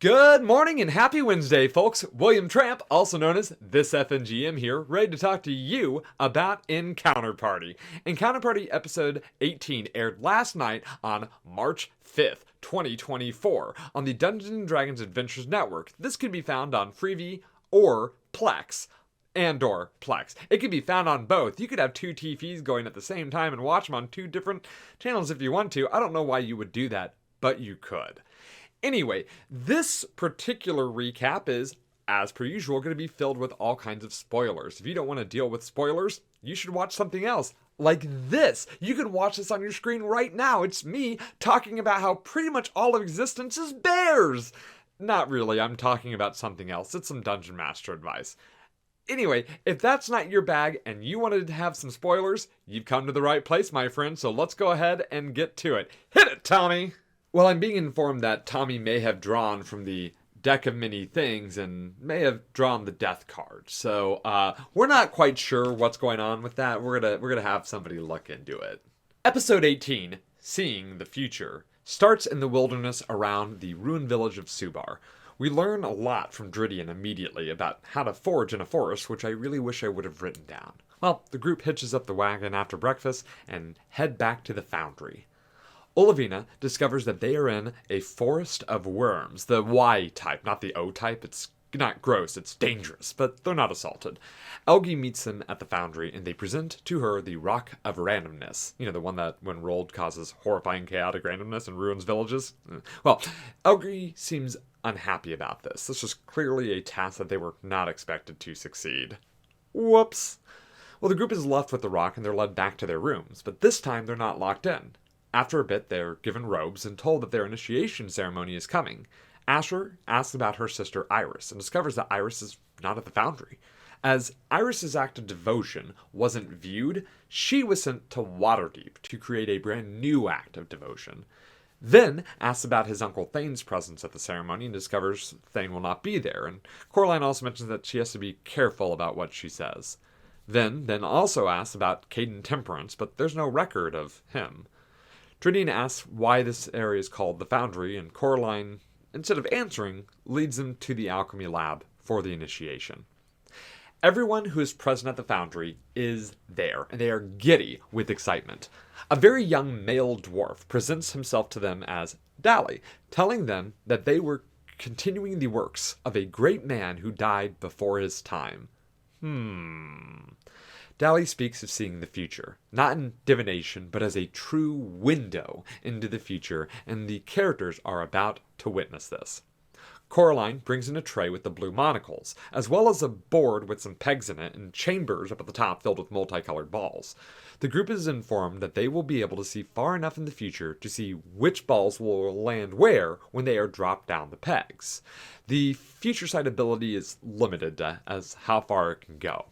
Good morning and happy Wednesday, folks. William Tramp, also known as This FNGM here, ready to talk to you about Encounter Party. Encounter Party episode 18 aired last night on March 5th, 2024 on the Dungeons & Dragons Adventures Network. This can be found on Freevee or Plex. And/or Plex. It can be found on both. You could have two TVs going at the same time and watch them on two different channels if you want to. I don't know why you would do that, but you could. Anyway, this particular recap is, as per usual, going to be filled with all kinds of spoilers. If you don't want to deal with spoilers, you should watch something else. Like this. You can watch this on your screen right now. It's me talking about how pretty much all of existence is bears. Not really, I'm talking about something else. It's some Dungeon Master advice. Anyway, if that's not your bag and you wanted to have some spoilers, you've come to the right place, my friend, so let's go ahead and get to it. Hit it, Tommy! Well, I'm being informed that Tommy may have drawn from the deck of many things and may have drawn the death card. So, we're not quite sure what's going on with that. We're gonna have somebody look into it. Episode 18, Seeing the Future, starts in the wilderness around the ruined village of Subar. We learn a lot from Dridian immediately about how to forage in a forest, which I really wish I would have written down. Well, the group hitches up the wagon after breakfast and head back to the foundry. Olivina discovers that they are in a forest of worms, the Y type, not the O type. It's not gross, it's dangerous, but they're not assaulted. Elgie meets them at the foundry, and they present to her the Rock of Randomness. You know, the one that, when rolled, causes horrifying chaotic randomness and ruins villages. Well, Elgie seems unhappy about this. This is clearly a task that they were not expected to succeed. Whoops. Well, the group is left with the rock, and they're led back to their rooms, but this time they're not locked in. After a bit, they're given robes and told that their initiation ceremony is coming. Asher asks about her sister Iris and discovers that Iris is not at the foundry. As Iris's act of devotion wasn't viewed, she was sent to Waterdeep to create a brand new act of devotion. Then asks about his uncle Thane's presence at the ceremony and discovers Thane will not be there, and Coraline also mentions that she has to be careful about what she says. Then also asks about Caden Temperance, but there's no record of him. Dridian asks why this area is called the Foundry, and Coraline, instead of answering, leads them to the alchemy lab for the initiation. Everyone who is present at the Foundry is there, and they are giddy with excitement. A very young male dwarf presents himself to them as Dally, telling them that they were continuing the works of a great man who died before his time. Dally speaks of seeing the future, not in divination, but as a true window into the future, and the characters are about to witness this. Coraline brings in a tray with the blue monocles, as well as a board with some pegs in it and chambers up at the top filled with multicolored balls. The group is informed that they will be able to see far enough in the future to see which balls will land where when they are dropped down the pegs. The future sight ability is limited as how far it can go.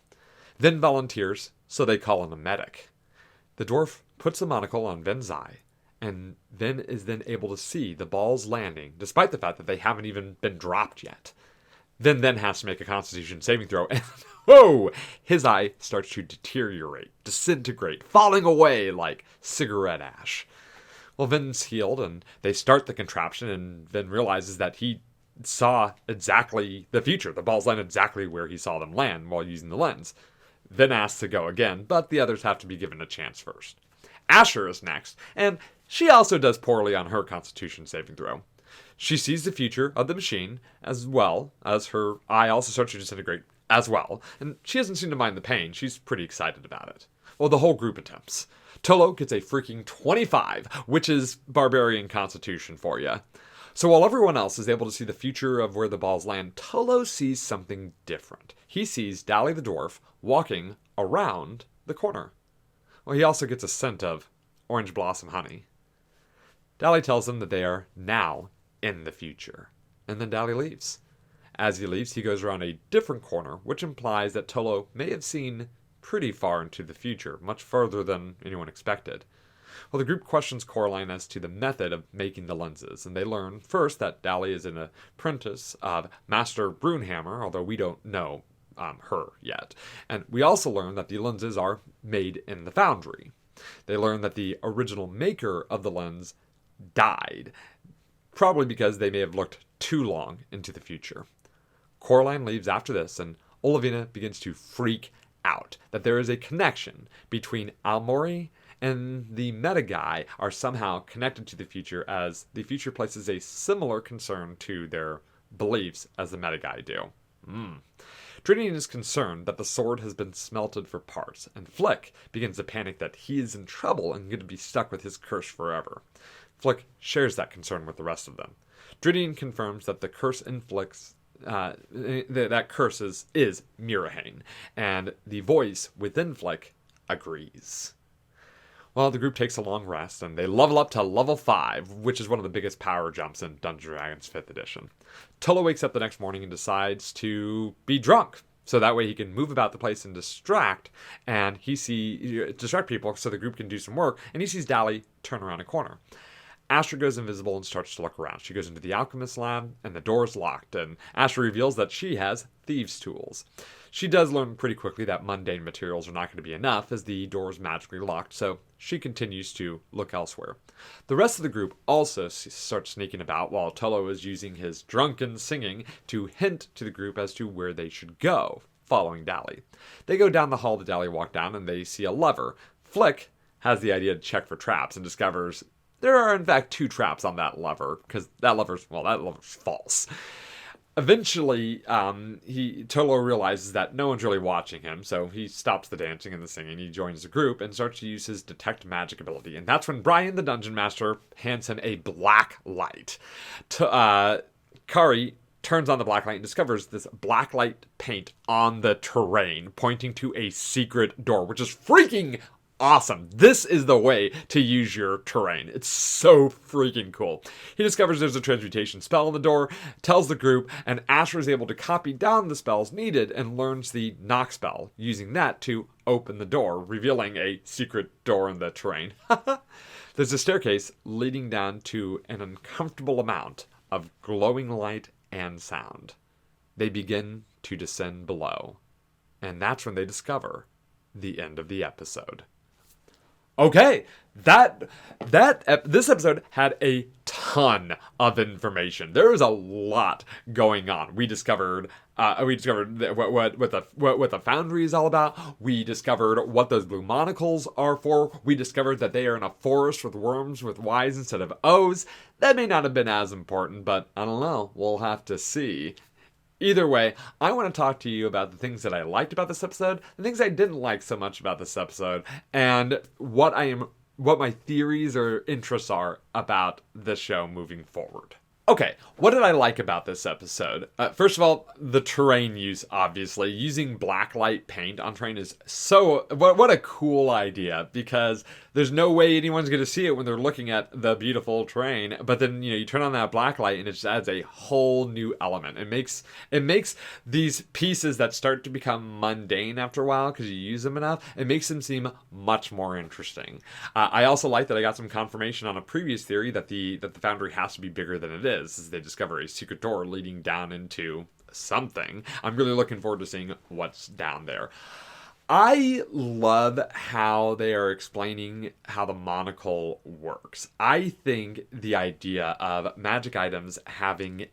Then volunteers, so they call in a medic. The dwarf puts the monocle on Ven's eye, and Ven is then able to see the balls landing, despite the fact that they haven't even been dropped yet. Ven then has to make a constitution saving throw, and whoa! His eye starts to deteriorate, disintegrate, falling away like cigarette ash. Well, Ven's healed, and they start the contraption, and Ven realizes that he saw exactly the future. The balls land exactly where he saw them land while using the lens. Then asks to go again, but the others have to be given a chance first. Asher is next, and she also does poorly on her constitution saving throw. She sees the future of the machine, as well as her eye also starts to disintegrate as well, and she doesn't seem to mind the pain. She's pretty excited about it. Well, the whole group attempts. Tolo gets a freaking 25, which is barbarian constitution for you. So while everyone else is able to see the future of where the balls land, Tolo sees something different. He sees Dally the dwarf walking around the corner. Well, he also gets a scent of orange blossom honey. Dally tells them that they are now in the future. And then Dally leaves. As he leaves, he goes around a different corner, which implies that Tolo may have seen pretty far into the future, much further than anyone expected. Well, the group questions Coraline as to the method of making the lenses, and they learn first that Dally is an apprentice of Master Brunehammer, although we don't know her yet. And we also learn that the lenses are made in the foundry. They learn that the original maker of the lens died. probably because they may have looked too long into the future. Coraline leaves after this, and Olivina begins to freak out that there is a connection between Almori and the meta guy are somehow connected to the future, as the future places a similar concern to their beliefs as the meta guy do. Trinian is concerned that the sword has been smelted for parts, and Flick begins to panic that he is in trouble and going to be stuck with his curse forever. Flick shares that concern with the rest of them. Trinian confirms that the curse inflicts that curse is Mirahane, and the voice within Flick agrees. Well, the group takes a long rest, and they level up to level 5, which is one of the biggest power jumps in Dungeons & Dragons 5th edition. Tolo wakes up the next morning and decides to be drunk, so that way he can move about the place and distract people so the group can do some work, and he sees Dally turn around a corner. Astra goes invisible and starts to look around. She goes into the alchemist lab, and the door is locked, and Astra reveals that she has thieves' tools. She does learn pretty quickly that mundane materials are not going to be enough, as the door is magically locked, so she continues to look elsewhere. The rest of the group also starts sneaking about, while Tolo is using his drunken singing to hint to the group as to where they should go, following Dally. They go down the hall that Dally walked down, and they see a lever. Flick has the idea to check for traps and discovers there are, in fact, 2 traps on that lever, because that lever's false. Eventually, Tolo realizes that no one's really watching him, so he stops the dancing and the singing. He joins the group and starts to use his detect magic ability, and that's when Brian, the dungeon master, hands him a black light. Kari turns on the black light and discovers this black light paint on the terrain, pointing to a secret door, which is freaking awesome. This is the way to use your terrain. It's so freaking cool. He discovers there's a transmutation spell on the door, tells the group, and Asher is able to copy down the spells needed and learns the knock spell, using that to open the door, revealing a secret door in the terrain. There's a staircase leading down to an uncomfortable amount of glowing light and sound. They begin to descend below, and that's when they discover the end of the episode. Okay, this episode had a ton of information. There is a lot going on. We discovered what the foundry is all about. We discovered what those blue monocles are for. We discovered that they are in a forest with worms with Y's instead of O's. That may not have been as important, but I don't know. We'll have to see. Either way, I want to talk to you about the things that I liked about this episode, the things I didn't like so much about this episode, and what my theories or interests are about the show moving forward. Okay, what did I like about this episode? First of all, the terrain use, obviously. Using blacklight paint on terrain is what a cool idea, because there's no way anyone's going to see it when they're looking at the beautiful terrain, but then, you turn on that blacklight and it just adds a whole new element. It makes these pieces that start to become mundane after a while, because you use them enough, it makes them seem much more interesting. I also like that I got some confirmation on a previous theory that the foundry has to be bigger than it is, as they discover a secret door leading down into something. I'm really looking forward to seeing what's down there. I love how they are explaining how the monocle works. I think the idea of magic items having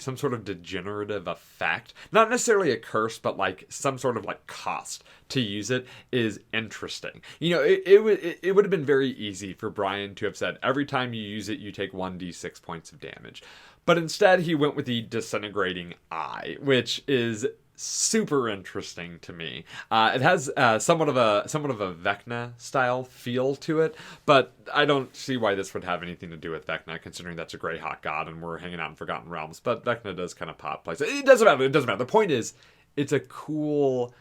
some sort of degenerative effect, not necessarily a curse, but like some sort of like cost to use it, is interesting. It would have been very easy for Brian to have said, every time you use it, you take 1d6 points of damage. But instead, he went with the disintegrating eye, which is super interesting to me. It has somewhat of a Vecna style feel to it, but I don't see why this would have anything to do with Vecna, considering that's a gray hot god and we're hanging out in Forgotten Realms. But Vecna does kind of pop places. It doesn't matter. The point is, it's a cool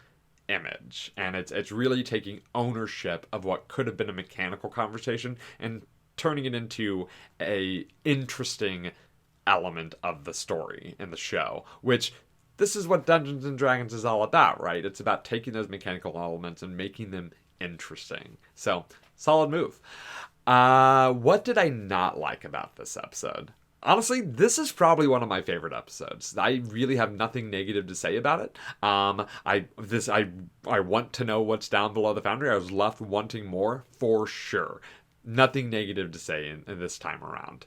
image, and it's really taking ownership of what could have been a mechanical conversation and turning it into a interesting element of the story in the show, which this is what Dungeons & Dragons is all about, right? It's about taking those mechanical elements and making them interesting. So, solid move. What did I not like about this episode? Honestly, this is probably one of my favorite episodes. I really have nothing negative to say about it. I want to know what's down below the foundry. I was left wanting more, for sure. Nothing negative to say in this time around.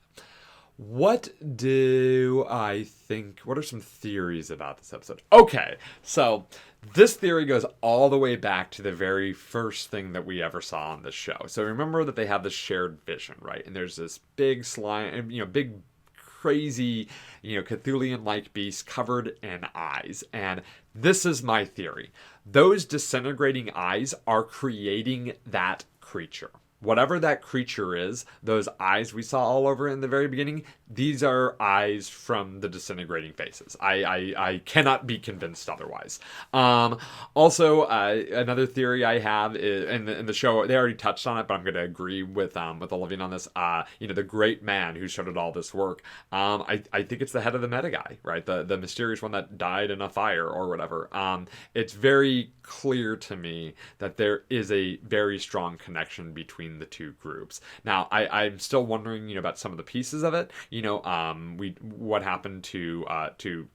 What do I think? What are some theories about this episode? Okay, so this theory goes all the way back to the very first thing that we ever saw on the show. So remember that they have this shared vision, right? And there's this big slime, big crazy, Cthulhian-like beast covered in eyes. And this is my theory. Those disintegrating eyes are creating that creature. Whatever that creature is, those eyes we saw all over in the very beginning, these are eyes from the disintegrating faces. I cannot be convinced otherwise. Also, another theory I have is, in the show, they already touched on it, but I'm going to agree with Olivia on this. The great man who started all this work. I think it's the head of the meta guy, right? The mysterious one that died in a fire or whatever. It's very clear to me that there is a very strong connection between the two groups. Now, I'm still wondering, about some of the pieces of it. What happened to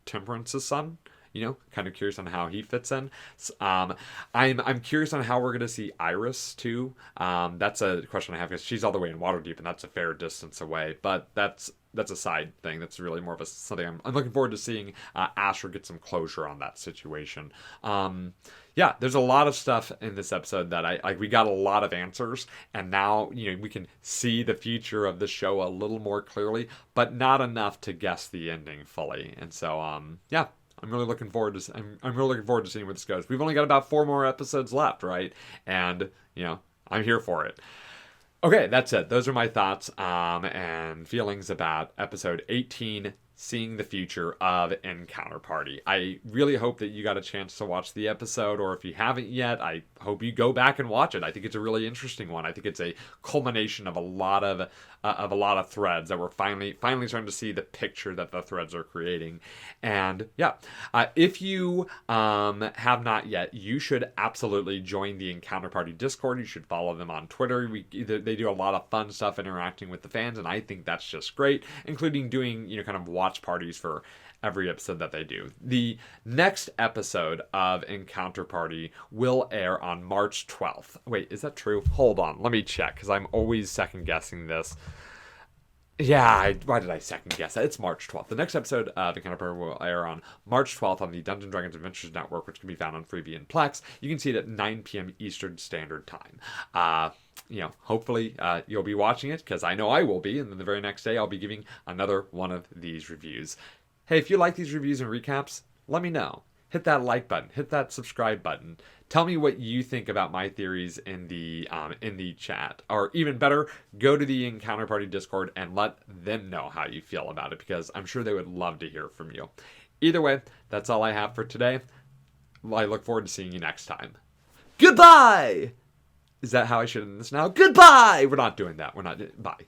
Temperance's son? Kind of curious on how he fits in. I'm curious on how we're going to see Iris too. That's a question I have because she's all the way in Waterdeep, and that's a fair distance away. But that's a side thing. That's really more of something I'm looking forward to seeing Asher get some closure on that situation. Yeah, there's a lot of stuff in this episode that we got a lot of answers, and now we can see the future of the show a little more clearly, but not enough to guess the ending fully. And so yeah. I'm really looking forward to. I'm really looking forward to seeing where this goes. We've only got about 4 more episodes left, right? And I'm here for it. Okay, that's it. Those are my thoughts and feelings about episode 18, Seeing the Future of Encounter Party. I really hope that you got a chance to watch the episode, or if you haven't yet, I hope you go back and watch it. I think it's a really interesting one. I think it's a culmination of a lot of threads that we're finally starting to see the picture that the threads are creating. And yeah, if you have not yet, you should absolutely join the Encounter Party Discord. You should follow them on Twitter. They do a lot of fun stuff interacting with the fans, and I think that's just great, including doing kind of watch parties for every episode that they do. The next episode of Encounter Party will air on March 12th. Wait, is that true? Hold on, let me check, because I'm always second guessing this. Yeah, why did I second guess that? It's March 12th. The next episode of Encounter Party will air on March 12th on the Dungeons & Dragons Adventures Network, which can be found on Freevee and Plex. You can see it at 9 p.m. Eastern Standard Time. Hopefully you'll be watching it, because I know I will be, and then the very next day I'll be giving another one of these reviews. Hey, if you like these reviews and recaps, let me know. Hit that like button, hit that subscribe button. Tell me what you think about my theories in the chat. Or even better, go to the Encounter Party Discord and let them know how you feel about it, because I'm sure they would love to hear from you. Either way, that's all I have for today. I look forward to seeing you next time. Goodbye! Is that how I should end this now? Goodbye! We're not doing that. Bye.